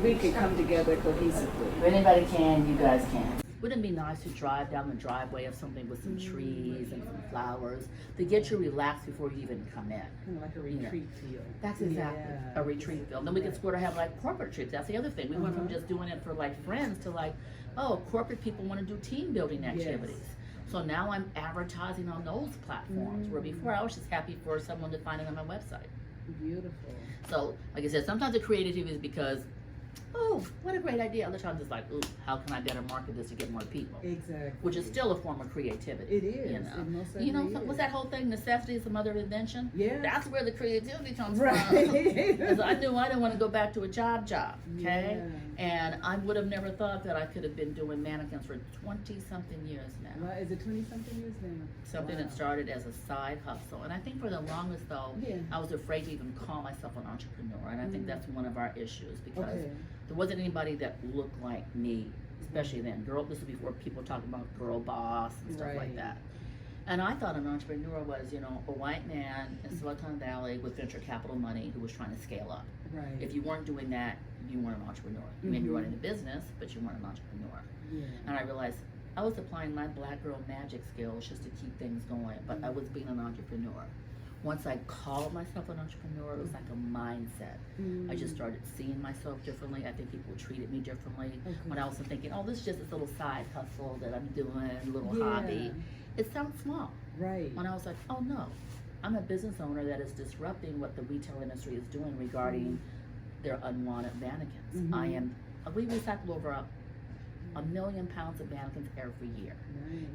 we can come together cohesively. If anybody can, you guys can. Wouldn't it be nice to drive down the driveway of something with some trees and some flowers to get you relaxed before you even come in? Kind of like a retreat feel. That's exactly a retreat feel. Then we could sort of have like corporate trips. That's the other thing. We went from just doing it for like friends to like, oh, corporate people want to do team building activities. So now I'm advertising on those platforms where before I was just happy for someone to find it on my website. Beautiful. So, like I said, sometimes the creativity is because, oh, what a great idea. Other times it's like, ooh, how can I better market this to get more people? Exactly. Which is still a form of creativity. It is. You know, It most certainly what's is. that whole thing? Necessity is the mother of invention. Yeah. That's where the creativity comes Right. from. Because I knew I didn't want to go back to a job. Okay. Yeah. And I would have never thought that I could have been doing mannequins for 20-something years now. Well, is it 20-something years now? Something that started as a side hustle. And I think for the longest though, Yeah. I was afraid to even call myself an entrepreneur. And I think that's one of our issues because Okay. there wasn't anybody that looked like me, especially then. This was before people talking about girl boss and stuff like Right. that. And I thought an entrepreneur was, a white man in Silicon Valley with venture capital money who was trying to scale up. Right. If you weren't doing that, you weren't an entrepreneur. You may be running a business, but you weren't an entrepreneur. Yeah. And I realized I was applying my black girl magic skills just to keep things going, but I was being an entrepreneur. Once I called myself an entrepreneur, it was like a mindset. I just started seeing myself differently. I think people treated me differently. When I was thinking, oh, this is just this little side hustle that I'm doing, a little hobby. It sounds small. Right. When I was like, oh no, I'm a business owner that is disrupting what the retail industry is doing regarding their unwanted mannequins. We recycle over a million pounds of mannequins every year,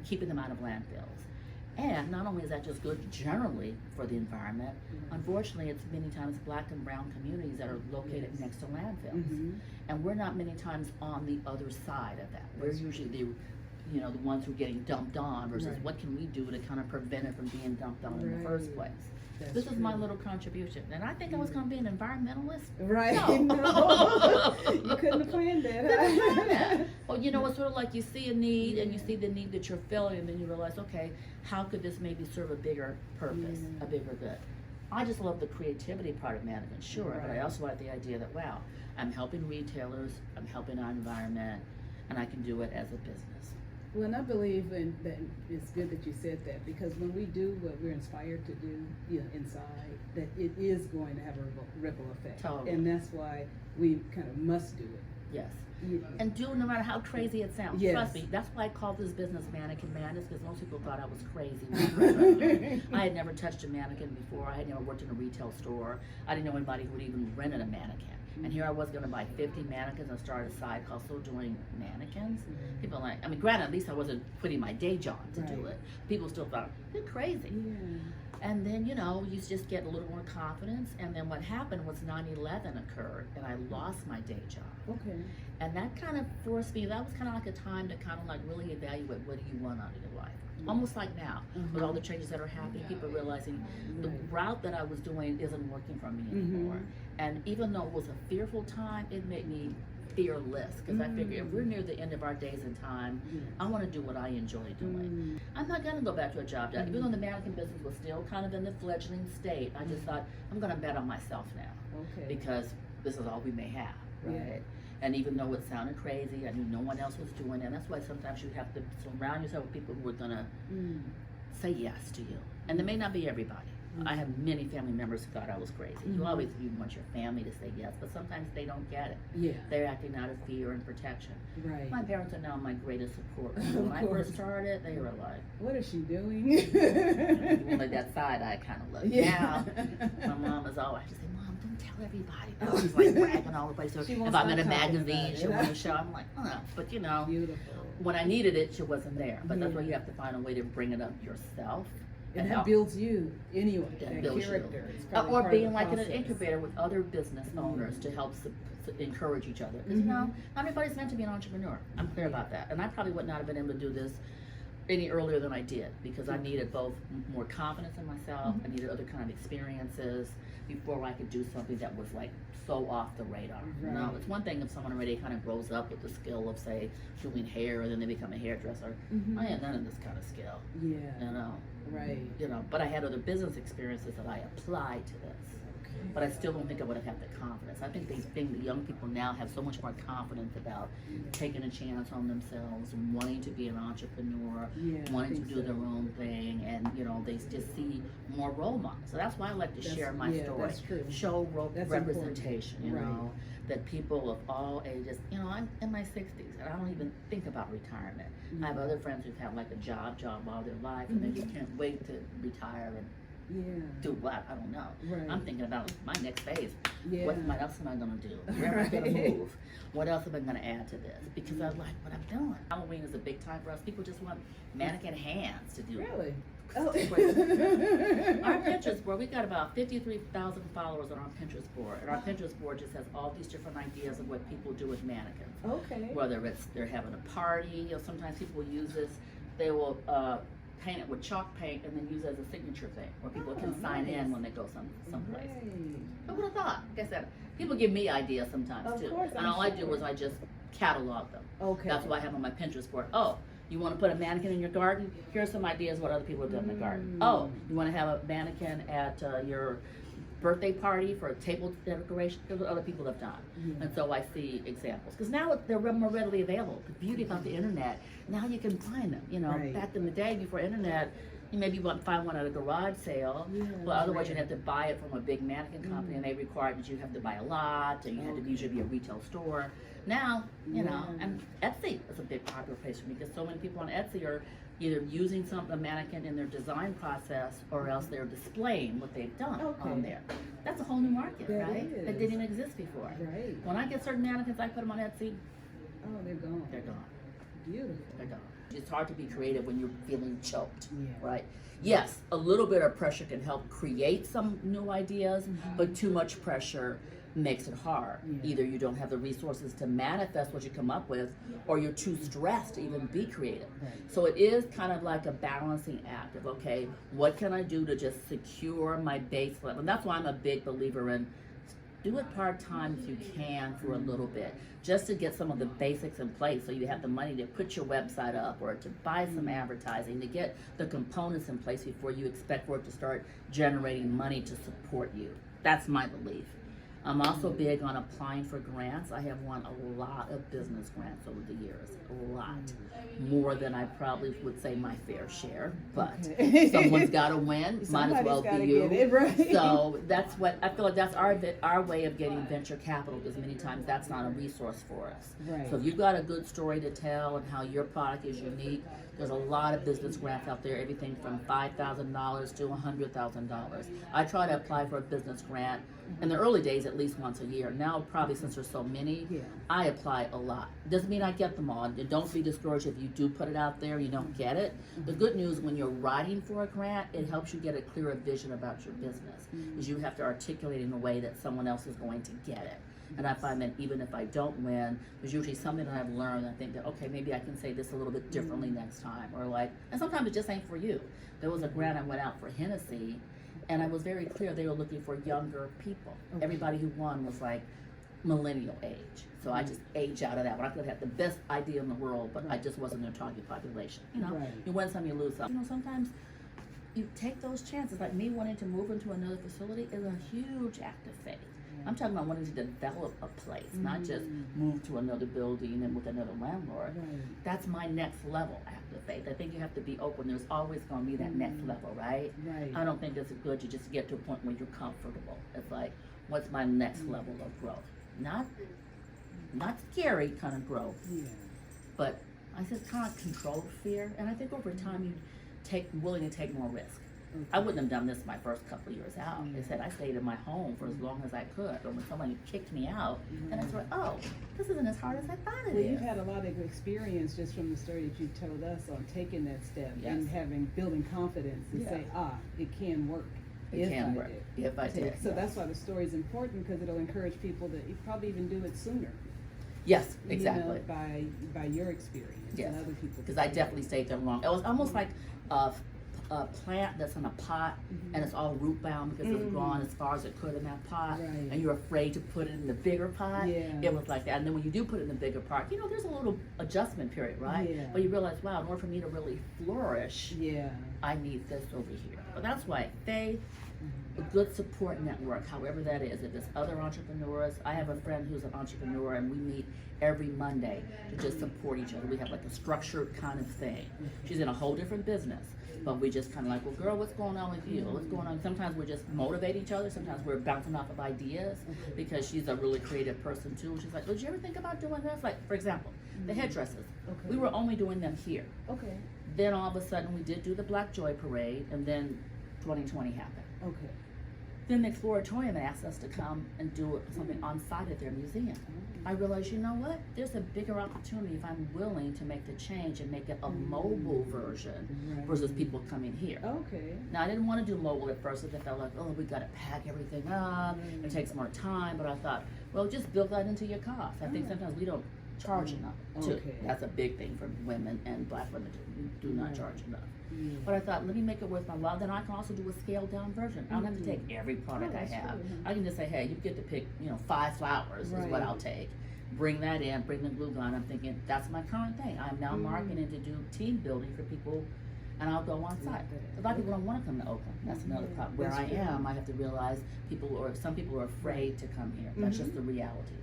keeping them out of landfills. And not only is that just good generally for the environment, unfortunately it's many times black and brown communities that are located next to landfills. And we're not many times on the other side of that. We're usually the ones who are getting dumped on versus what can we do to kind of prevent it from being dumped on in the first place. This is my little contribution. And I think I was going to be an environmentalist. Right. No. You couldn't have planned that. Well, it's sort of like you see a need and you see the need that you're filling and then you realize, okay, how could this maybe serve a bigger purpose, a bigger good? I just love the creativity part of Mannequin, sure, but I also like the idea that, wow, I'm helping retailers, I'm helping our environment, and I can do it as a business. Well, and I believe that it's good that you said that, because when we do what we're inspired to do, inside, that it is going to have a ripple effect. Totally. And that's why we kind of must do it. Yes. And do no matter how crazy it sounds. Yes. Trust me, that's why I called this business Mannequin Madness, because most people thought I was crazy. I had never touched a mannequin before. I had never worked in a retail store. I didn't know anybody who would even rented a mannequin. And here I was going to buy 50 mannequins and start a side hustle doing mannequins. People like, granted, at least I wasn't quitting my day job to do it. People still thought, you're crazy. And then, you just get a little more confidence. And then what happened was 9/11 occurred and I lost my day job. Okay. And that kind of forced me, that was kind of like a time to kind of like really evaluate what do you want out of your life. Almost like now, with all the changes that are happening, people realizing the route that I was doing isn't working for me anymore. And even though it was a fearful time, it made me fearless, because I figured if we're near the end of our days and time, I want to do what I enjoy doing. I'm not going to go back to a job. Even though the mannequin business was still kind of in the fledgling state, I just thought, I'm going to bet on myself now, because this is all we may have, right? And even though it sounded crazy, I knew no one else was doing it. And that's why sometimes you have to surround yourself with people who are going to say yes to you. And there may not be everybody. I have many family members who thought I was crazy. You always want your family to say yes, but sometimes they don't get it. They're acting out of fear and protection. My parents are now my greatest support. When I first started, they were like, what is she doing? Like that side eye kind of look. Now, my mom is always, I just say, Mom, don't tell everybody. Now she's like bragging all the place. So if I'm in a magazine, she'll want to show. I'm like, oh, but Beautiful. when I needed it, she wasn't there. But that's why you have to find a way to bring it up yourself. And that builds you anyway, that builds character. Or being like in an incubator with other business owners to help encourage each other. Because not everybody's meant to be an entrepreneur. I'm clear about that. And I probably would not have been able to do this any earlier than I did, because I needed both more confidence in myself, I needed other kind of experiences before I could do something that was like so off the radar. It's one thing if someone already kind of grows up with the skill of, say, doing hair and then they become a hairdresser. I had none of this kind of skill. But I had other business experiences that I applied to this. but I still don't think I would have had the confidence. I think the young people now have so much more confidence about taking a chance on themselves and wanting to be an entrepreneur, wanting to do their own thing, and they just see more role models. So that's why I like to share my story, that's true. show That's representation, important. that people of all ages, I'm in my 60s and I don't even think about retirement. I have other friends who've had like a job all their life and they just can't wait to retire and do what? I don't know. Right. I'm thinking about my next phase. Yeah. What else am I going to do? Where am I going to move? What else am I going to add to this? Because I like what I'm doing. Halloween is a big time for us. People just want mannequin hands to do it. Really? Oh. Our Pinterest board, we got about 53,000 followers on our Pinterest board, and our Pinterest board just has all these different ideas of what people do with mannequins. Okay. Whether it's they're having a party, sometimes people will use this. They will paint it with chalk paint and then use it as a signature thing, where people can sign in when they go someplace. Right. I would have thought. Like I said, people give me ideas sometimes Of too, course, and all I do is I just catalog them. Okay. That's what I have on my Pinterest board. Oh, you want to put a mannequin in your garden? Here's some ideas what other people have done in the garden. Oh, you want to have a mannequin at your birthday party for a table decoration? Here's what other people have done. And so I see examples. Because now they're more readily available. The beauty about the internet, now you can find them. Right. Back in the day before internet, you maybe find one at a garage sale, but otherwise you'd have to buy it from a big mannequin company, and they required that you have to buy a lot, and you had to usually be a retail store. Now, and Etsy is a big popular place for me because so many people on Etsy are either using a mannequin in their design process or else they're displaying what they've done on there. That's a whole new market, right? That didn't even exist before. Right. When I get certain mannequins, I put them on Etsy. Oh, they're gone. They're gone. Beautiful. They're gone. It's hard to be creative when you're feeling choked, Yeah. right? Yes, a little bit of pressure can help create some new ideas, but too much pressure makes it hard. Either you don't have the resources to manifest what you come up with, or you're too stressed to even be creative. Right. So it is kind of like a balancing act of, okay, what can I do to just secure my base level? And that's why I'm a big believer in do it part-time if you can for a little bit, just to get some of the basics in place so you have the money to put your website up or to buy some advertising, to get the components in place before you expect for it to start generating money to support you. That's my belief. I'm also big on applying for grants. I have won a lot of business grants over the years, a lot. More than I probably would say my fair share, but someone's got to win. Might as well be you. Get it, right? So that's what I feel like. That's our way of getting venture capital, because many times that's not a resource for us. Right. So if you've got a good story to tell and how your product is unique, there's a lot of business grants out there, everything from $5,000 to $100,000. I try to apply for a business grant in the early days at least once a year. Now, probably since there's so many, I apply a lot. Doesn't mean I get them all. And don't be discouraged if you do put it out there, you don't get it. The good news, when you're writing for a grant, it helps you get a clearer vision about your business, because you have to articulate in a way that someone else is going to get it. And I find that even if I don't win, there's usually something that I've learned. I think that, okay, maybe I can say this a little bit differently next time. Or and sometimes it just ain't for you. There was a grant I went out for Henderson, and I was very clear they were looking for younger people. Everybody who won was like millennial age. So I just aged out of that. But I could have had the best idea in the world, but I just wasn't their target population. You win some, you lose some. Sometimes you take those chances. Like me wanting to move into another facility is a huge act of faith. I'm talking about wanting to develop a place, not just move to another building and with another landlord. That's my next level act of faith. I think you have to be open. There's always going to be that next level, right? I don't think it's good to just get to a point where you're comfortable. It's like, what's my next level of growth? Not scary kind of growth, but I said kind of controlled fear. And I think over time you willing to take more risk. I wouldn't have done this my first couple of years out. They said I stayed in my home for as long as I could. But when somebody kicked me out, and I thought, oh, this isn't as hard as I thought it is. You've had a lot of experience just from the story that you told us on taking that step and building confidence to say, it can work. It can work if I did. So that's why the story is important, because it'll encourage people to probably even do it sooner. Yes, exactly. By your experience and other people. Because I definitely stayed there long. It was almost like a plant that's in a pot and it's all root bound because it's gone as far as it could in that pot, and you're afraid to put it in the bigger pot. It was like that. And then when you do put it in the bigger pot, there's a little adjustment period, right? But you realize, wow, in order for me to really flourish, I need this over here. But that's why faith, a good support network, however that is. If it's other entrepreneurs, I have a friend who's an entrepreneur, and we meet every Monday to just support each other. We have like a structured kind of thing. She's in a whole different business, but we just kind of like, well, girl, what's going on with you? What's going on? Sometimes we just motivate each other. Sometimes we're bouncing off of ideas because she's a really creative person too. She's like, did you ever think about doing this? Like, for example, the headdresses. Okay. We were only doing them here. Okay. Then all of a sudden we did do the Black Joy Parade, and then 2020 happened. Okay. Then the Exploratorium asked us to come and do something on site at their museum. I realized, you know what? There's a bigger opportunity if I'm willing to make the change and make it a mobile version versus people coming here. Okay. Now, I didn't want to do mobile at first because I felt like, oh, we got to pack everything up. It takes more time. But I thought, well, just build that into your cost. I think sometimes we don't charge enough, too. Okay. That's a big thing for women and Black women, too. We do not charge enough. But I thought, let me make it worth my while. Then I can also do a scaled down version. I don't have to take every product I have. I can just say, hey, you get to pick, 5 flowers is what I'll take. Bring that in, bring the glue gun. I'm thinking, that's my current thing. I'm now marketing to do team building for people, and I'll go on site. A lot of people don't want to come to Oakland. That's another problem. Where I am, I have to realize some people are afraid to come here. That's just the reality.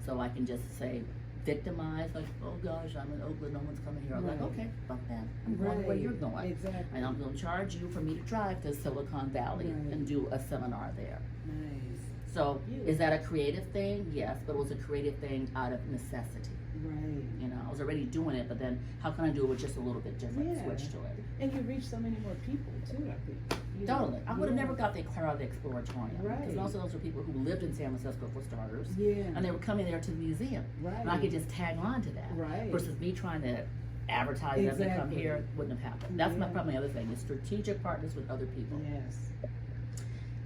So I can just say, victimized, like, oh gosh, I'm in Oakland, no one's coming here. I'm like, okay, fuck that. I'm going where you're going. Exactly. And I'm going to charge you for me to drive to Silicon Valley and do a seminar there. Nice. So, is that a creative thing? Yes, but it was a creative thing out of necessity. Right. I was already doing it, but then how can I do it with just a little bit different switch to it? And you reach so many more people too, I think. Totally. I would have never got the crowd of the Exploratorium. Right. Because most of those were people who lived in San Francisco, for starters. Yeah. And they were coming there to the museum. Right. And I could just tag on to that. Right. Versus me trying to advertise them to come here, wouldn't have happened. That's probably the other thing, is strategic partners with other people. Yes.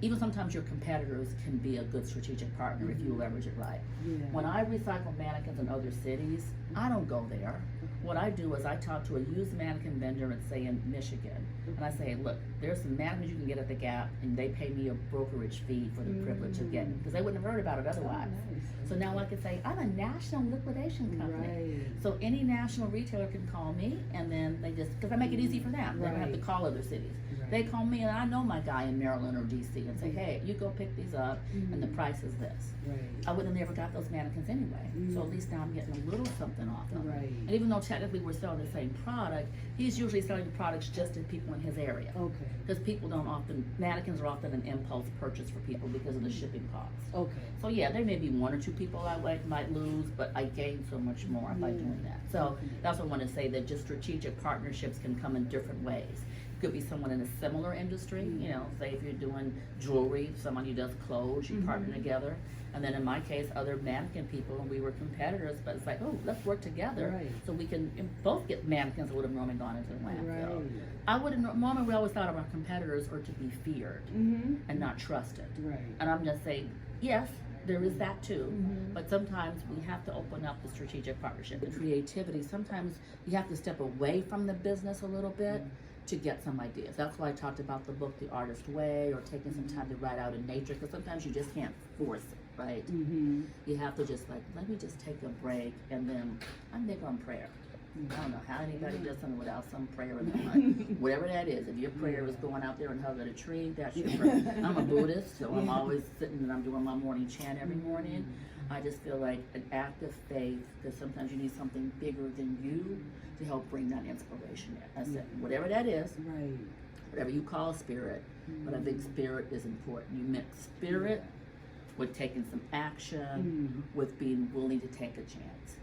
Even sometimes your competitors can be a good strategic partner if you leverage it right. Yeah. When I recycle mannequins in other cities, I don't go there. What I do is I talk to a used mannequin vendor, and say in Michigan, and I say, look, there's some mannequins you can get at the Gap, and they pay me a brokerage fee for the privilege of getting, because they wouldn't have heard about it otherwise. So now I can say, I'm a national liquidation company. So any national retailer can call me, and then they just, because I make it easy for them. They don't have to call other cities. They call me, and I know my guy in Maryland or DC, and say, hey, you go pick these up, and the price is this. I would have never got those mannequins anyway. So at least now I'm getting a little something off them. And even though technically we're selling the same product, he's usually selling the products just to people in his area. Okay. Because people don't often, mannequins are often an impulse purchase for people because of the shipping costs. Okay. So yeah, there may be 1 or 2 people I might lose, but I gain so much more by doing that. So that's what I want to say, that just strategic partnerships can come in different ways. It could be someone in a similar industry, say if you're doing jewelry, someone who does clothes, you partner together. And then in my case, other mannequin people, and we were competitors, but it's like, oh, let's work together so we can both get mannequins that would have normally gone into the landfill. I would have, normally we always thought of our competitors are to be feared and not trusted. And I'm just saying, yes, there is that too, but sometimes we have to open up the strategic partnership, the creativity. Sometimes you have to step away from the business a little bit to get some ideas. That's why I talked about the book, The Artist Way, or taking some time to write out in nature, because sometimes you just can't force it, right? You have to just like, let me just take a break, and then I'm big on prayer. I don't know how anybody does something without some prayer in their life. Whatever that is, if your prayer is going out there and hugging a tree, that's your prayer. I'm a Buddhist, so I'm always sitting and I'm doing my morning chant every morning. I just feel like an act of faith, because sometimes you need something bigger than you to help bring that inspiration in. I said, whatever that is, whatever you call spirit, but I think spirit is important. You mix spirit with taking some action, with being willing to take a chance.